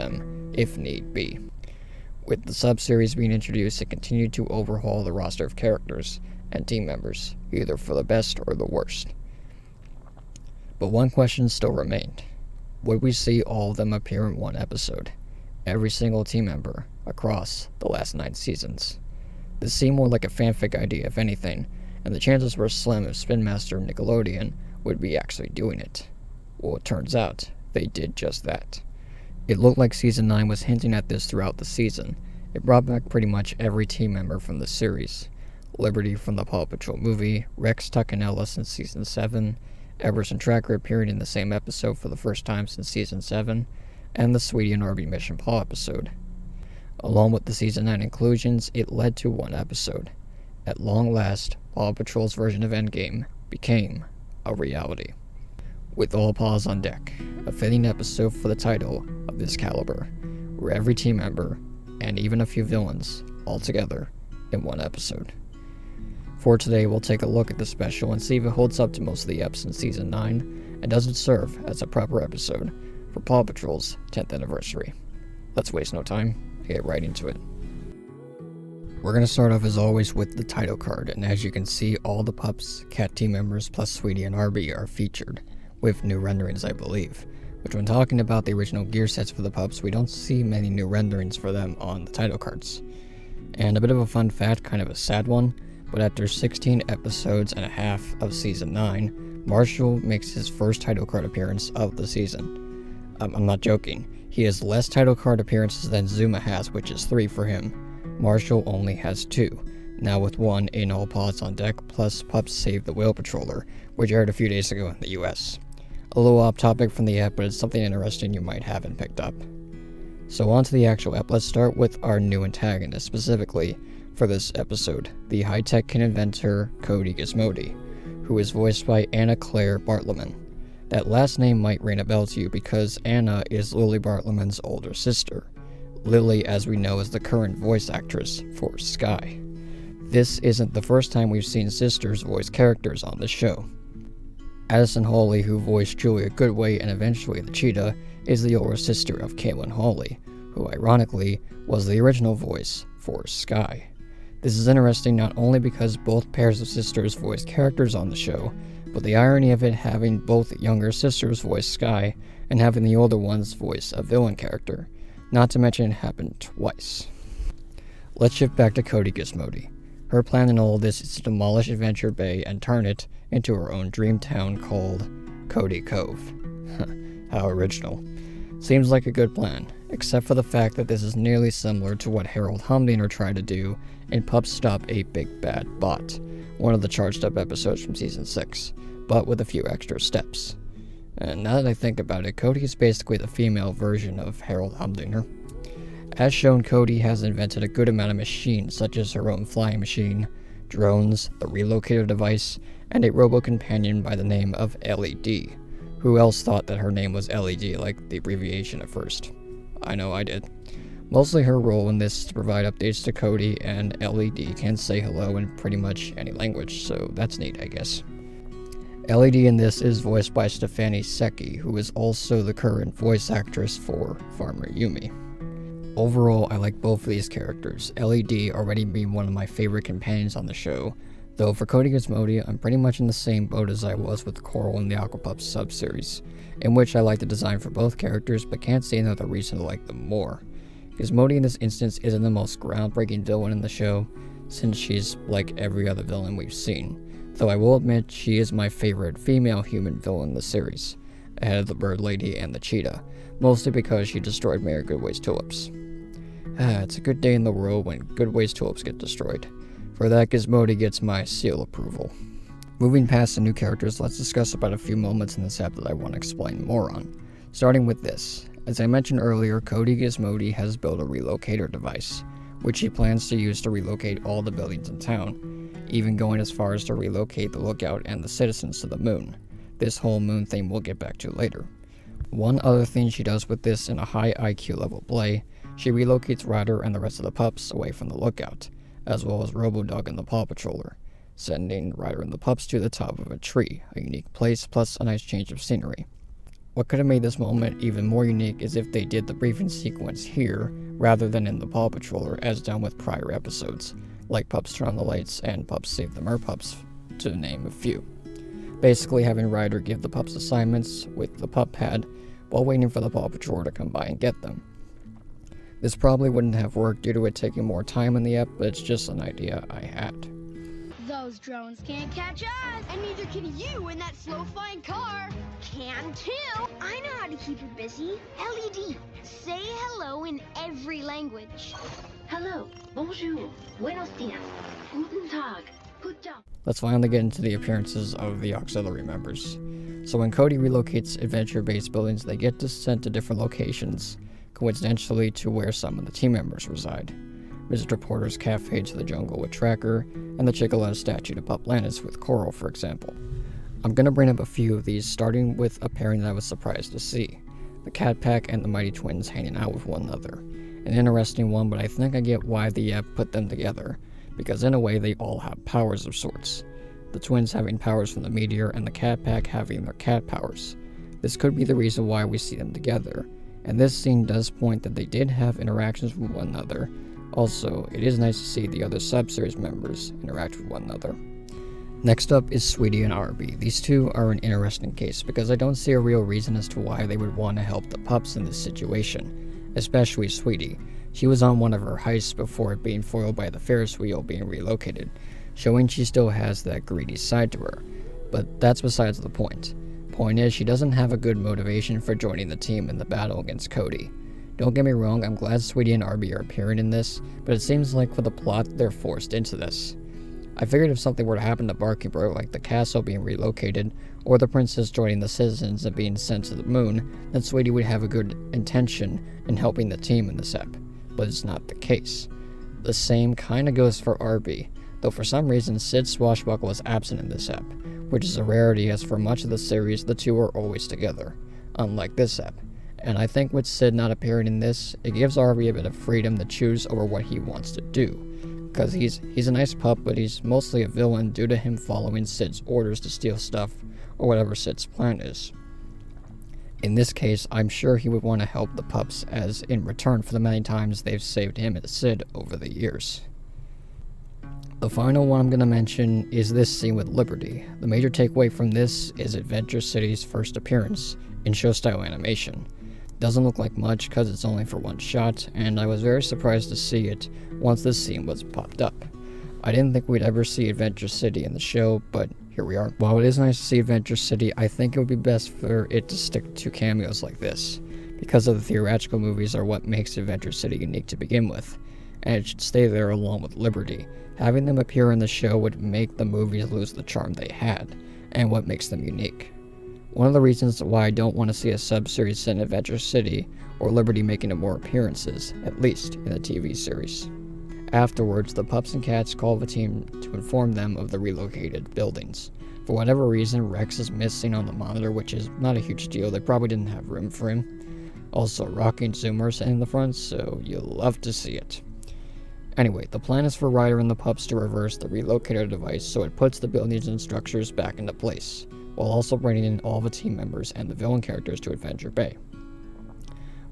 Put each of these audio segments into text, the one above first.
them if need be. With the sub-series being introduced, it continued to overhaul the roster of characters and team members, either for the best or the worst. But one question still remained. Would we see all of them appear in one episode? Every single team member across the last 9 seasons. This seemed more like a fanfic idea if anything, and the chances were slim if Spin Master and Nickelodeon would be actually doing it. Well, it turns out they did just that. It looked like Season 9 was hinting at this throughout the season. It brought back pretty much every team member from the series. Liberty from the Paw Patrol movie, Rex, Tuck, and Ellis in Season 7, Everest and Tracker appearing in the same episode for the first time since Season 7, and the Sweetie and Arby Mission Paw episode. Along with the Season 9 inclusions, it led to one episode. At long last, Paw Patrol's version of Endgame became a reality. With all paws on deck, a fitting episode for the title of this caliber, where every team member, and even a few villains, all together in one episode. For today, we'll take a look at the special and see if it holds up to most of the eps in Season 9, and does it serve as a proper episode for Paw Patrol's 10th anniversary. Let's waste no time and get right into it. We're going to start off as always with the title card, and as you can see, all the pups, cat team members, plus Sweetie and Arby are featured, with new renderings I believe, which when talking about the original gear sets for the pups, we don't see many new renderings for them on the title cards. And a bit of a fun fact, kind of a sad one, but after 16 episodes and a half of Season 9, Marshall makes his first title card appearance of the season. I'm not joking, he has less title card appearances than Zuma has, which is 3 for him. Marshall only has 2, now with 1 in All Paws on Deck, plus Pups Save the Whale Patroller, which aired a few days ago in the US. A little off topic from the ep, but it's something interesting you might haven't picked up. So on to the actual ep, let's start with our new antagonist, specifically for this episode, the high-tech kid inventor Cody Gizmody, who is voiced by Anna Claire Bartleman. That last name might ring a bell to you because Anna is Lily Bartleman's older sister. Lily, as we know, is the current voice actress for Skye. This isn't the first time we've seen sisters voice characters on the show. Addison Hawley, who voiced Julia Goodway and eventually the cheetah, is the older sister of Caitlin Hawley, who ironically was the original voice for Skye. This is interesting not only because both pairs of sisters voice characters on the show, but the irony of it having both younger sisters voice Skye and having the older ones voice a villain character. Not to mention it happened twice. Let's shift back to Cody Gizmody. Her plan in all of this is to demolish Adventure Bay and turn it into her own dream town called Cody Cove. How original. Seems like a good plan, except for the fact that this is nearly similar to what Harold Humdinger tried to do in Pups Stop a Big Bad Bot, one of the charged up episodes from Season 6, but with a few extra steps. And now that I think about it, Cody is basically the female version of Harold Humdinger. As shown, Cody has invented a good amount of machines, such as her own flying machine, drones, the relocator device, and a robo-companion by the name of LED. Who else thought that her name was LED, like the abbreviation at first? I know I did. Mostly her role in this is to provide updates to Cody, and LED can say hello in pretty much any language, so that's neat, I guess. LED in this is voiced by Stefani Secchi, who is also the current voice actress for Farmer Yumi. Overall, I like both of these characters, LED already being one of my favorite companions on the show, though for Cody Gizmody, I'm pretty much in the same boat as I was with Coral in the Aquapups sub-series, in which I like the design for both characters but can't see another reason to like them more. Gizmody in this instance isn't the most groundbreaking villain in the show, since she's like every other villain we've seen. Though I will admit she is my favorite female human villain in the series, ahead of the Bird Lady and the Cheetah, mostly because she destroyed Mayor Goodway's tulips. It's a good day in the world when Goodway's tulips get destroyed. For that, Gizmody gets my seal approval. Moving past the new characters, let's discuss about a few moments in this app that I want to explain more on. Starting with this. As I mentioned earlier, Cody Gizmody has built a relocator device, which he plans to use to relocate all the buildings in town, even going as far as to relocate the lookout and the citizens to the moon. This whole moon thing we'll get back to later. One other thing she does with this in a high IQ level play, she relocates Ryder and the rest of the pups away from the lookout, as well as Robodog and the Paw Patroller, sending Ryder and the pups to the top of a tree, a unique place plus a nice change of scenery. What could have made this moment even more unique is if they did the briefing sequence here rather than in the Paw Patroller as done with prior episodes, like Pups Turn on the Lights and Pups Save the Merpups, to name a few. Basically having Ryder give the pups assignments with the pup pad while waiting for the Paw Patroller to come by and get them. This probably wouldn't have worked due to it taking more time in the ep, but it's just an idea I had. Those drones can't catch us, and neither can you in that slow-flying car. Can too. I know how to keep it busy. LED. Say hello in every language. Hello, bonjour, buenos dias, guten tag, good job. Let's finally get into the appearances of the auxiliary members. So when Cody relocates Adventure Base buildings, they get sent to different locations, coincidentally to where some of the team members reside. Visit Porter's Cafe to the jungle with Tracker, and the Chickaletta statue to Puplantis with Coral, for example. I'm going to bring up a few of these, starting with a pairing that I was surprised to see. The Cat Pack and the Mighty Twins hanging out with one another. An interesting one, but I think I get why the ep put them together, because in a way they all have powers of sorts. The twins having powers from the meteor, and the Cat Pack having their cat powers. This could be the reason why we see them together, and this scene does point that they did have interactions with one another. Also, it is nice to see the other sub-series members interact with one another. Next up is Sweetie and Arby. These two are an interesting case because I don't see a real reason as to why they would want to help the pups in this situation, especially Sweetie. She was on one of her heists before it being foiled by the Ferris wheel being relocated, showing she still has that greedy side to her. But that's besides the point. Point is, she doesn't have a good motivation for joining the team in the battle against Cody. Don't get me wrong, I'm glad Sweetie and Arby are appearing in this, but it seems like for the plot, they're forced into this. I figured if something were to happen to Barkeeper, like the castle being relocated, or the princess joining the citizens and being sent to the moon, then Sweetie would have a good intention in helping the team in this ep, but it's not the case. The same kinda goes for Arby, though for some reason Sid Swashbuckle is absent in this ep, which is a rarity as for much of the series the two are always together, unlike this ep. And I think with Sid not appearing in this, it gives Arby a bit of freedom to choose over what he wants to do. Because he's a nice pup, but he's mostly a villain due to him following Sid's orders to steal stuff, or whatever Sid's plan is. In this case, I'm sure he would want to help the pups as in return for the many times they've saved him and Sid over the years. The final one I'm going to mention is this scene with Liberty. The major takeaway from this is Adventure City's first appearance in show-style animation. Doesn't look like much because it's only for one shot, and I was very surprised to see it once this scene was popped up. I didn't think we'd ever see Adventure City in the show, but here we are. While it is nice to see Adventure City, I think it would be best for it to stick to cameos like this, because of the theatrical movies are what makes Adventure City unique to begin with, and it should stay there along with Liberty. Having them appear in the show would make the movies lose the charm they had, and what makes them unique. One of the reasons why I don't want to see a sub-series set in Adventure City, or Liberty making more appearances, at least in the TV series. Afterwards, the pups and cats call the team to inform them of the relocated buildings. For whatever reason, Rex is missing on the monitor, which is not a huge deal, they probably didn't have room for him. Also, rocking zoomers in the front, so you'll love to see it. Anyway, the plan is for Ryder and the pups to reverse the relocator device so it puts the buildings and structures back into place, while also bringing in all the team members and the villain characters to Adventure Bay.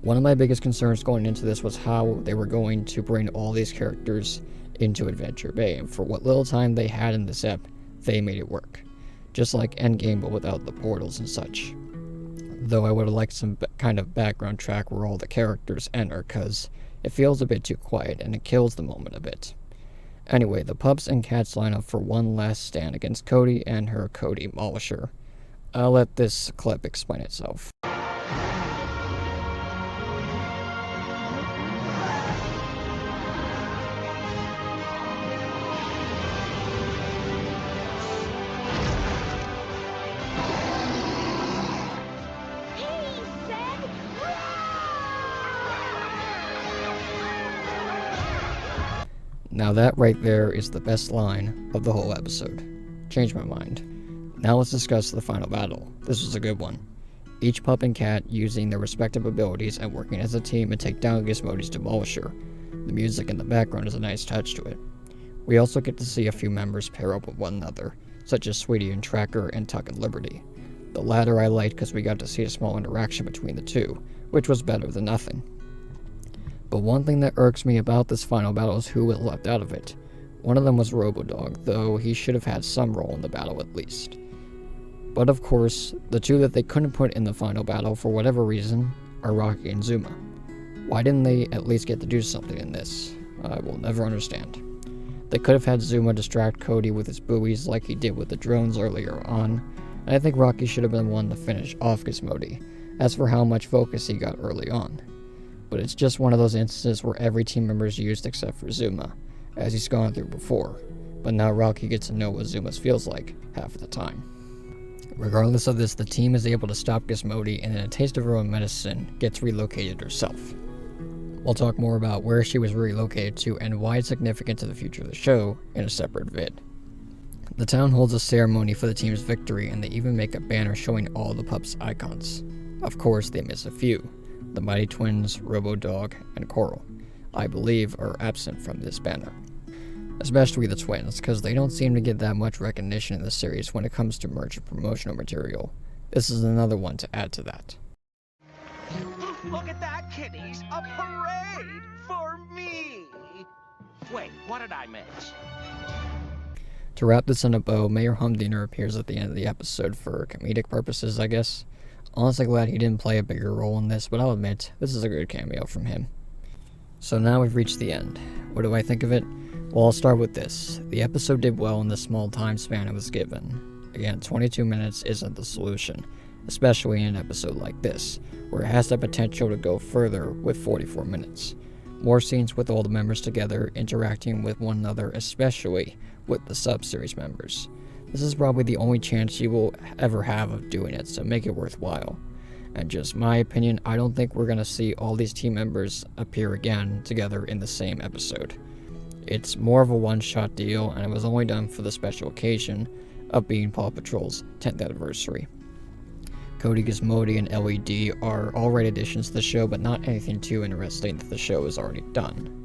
One of my biggest concerns going into this was how they were going to bring all these characters into Adventure Bay, and for what little time they had in this ep, they made it work. Just like Endgame, but without the portals and such. Though I would have liked some kind of background track where all the characters enter, cause it feels a bit too quiet and it kills the moment a bit. Anyway, the pups and cats line up for one last stand against Cody and her Cody Demolisher. I'll let this clip explain itself. Now that right there is the best line of the whole episode. Changed my mind. Now let's discuss the final battle. This was a good one. Each pup and cat using their respective abilities and working as a team to take down Gizmodo's Demolisher. The music in the background is a nice touch to it. We also get to see a few members pair up with one another, such as Sweetie and Tracker and Tuck and Liberty. The latter I liked because we got to see a small interaction between the two, which was better than nothing. But one thing that irks me about this final battle is who was left out of it. One of them was Robodog, though he should have had some role in the battle at least. But of course, the two that they couldn't put in the final battle for whatever reason are Rocky and Zuma. Why didn't they at least get to do something in this? I will never understand. They could have had Zuma distract Cody with his buoys like he did with the drones earlier on, and I think Rocky should have been one to finish off Gizmody, as for how much focus he got early on. But it's just one of those instances where every team member is used except for Zuma, as he's gone through before, but now Rocky gets to know what Zuma's feels like half of the time. Regardless of this, the team is able to stop Gizmody, and in a taste of her own medicine, gets relocated herself. We'll talk more about where she was relocated to and why it's significant to the future of the show in a separate vid. The town holds a ceremony for the team's victory, and they even make a banner showing all the pups' icons. Of course, they miss a few. The Mighty Twins, Robodog, and Coral, I believe, are absent from this banner. Especially the twins, because they don't seem to get that much recognition in the series when it comes to merch and promotional material. This is another one to add to that. Look at that, kiddies! A parade for me! Wait, what did I miss? To wrap this in a bow, Mayor Humdinger appears at the end of the episode for comedic purposes, I guess. Honestly glad he didn't play a bigger role in this, but I'll admit, this is a good cameo from him. So now we've reached the end. What do I think of it? Well, I'll start with this. The episode did well in the small time span it was given. Again, 22 minutes isn't the solution, especially in an episode like this, where it has the potential to go further with 44 minutes. More scenes with all the members together, interacting with one another, especially with the sub-series members. This is probably the only chance you will ever have of doing it, so make it worthwhile. And just my opinion, I don't think we're going to see all these team members appear again together in the same episode. It's more of a one-shot deal, and it was only done for the special occasion of being Paw Patrol's 10th anniversary. Cody, Gizmody, and LED are all right additions to the show, but not anything too interesting that the show has already done.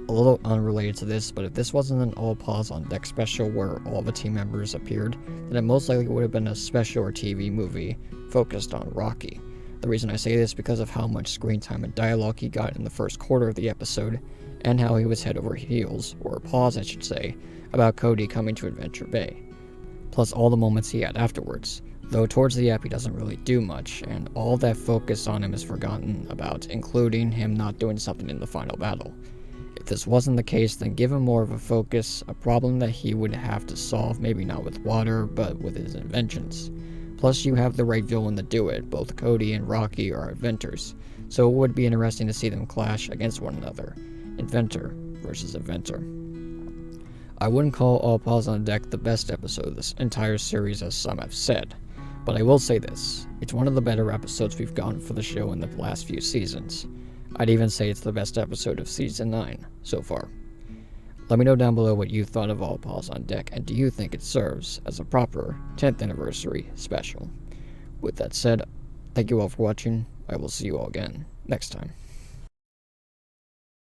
A little unrelated to this, but if this wasn't an all Paws on Deck special where all the team members appeared, then it most likely would have been a special or TV movie focused on Rocky. The reason I say this is because of how much screen time and dialogue he got in the first quarter of the episode, and how he was head over heels, or paws I should say, about Cody coming to Adventure Bay. Plus all the moments he had afterwards, though towards the end he doesn't really do much, and all that focus on him is forgotten about, including him not doing something in the final battle. If this wasn't the case, then give him more of a focus, a problem that he would have to solve, maybe not with water, but with his inventions. Plus you have the right villain to do it, both Cody and Rocky are inventors, so it would be interesting to see them clash against one another. Inventor versus inventor. I wouldn't call All Paws on Deck the best episode of this entire series as some have said, but I will say this, it's one of the better episodes we've gotten for the show in the last few seasons. I'd even say it's the best episode of Season 9 so far. Let me know down below what you thought of All Paws on Deck, and do you think it serves as a proper 10th anniversary special? With that said, thank you all for watching. I will see you all again next time.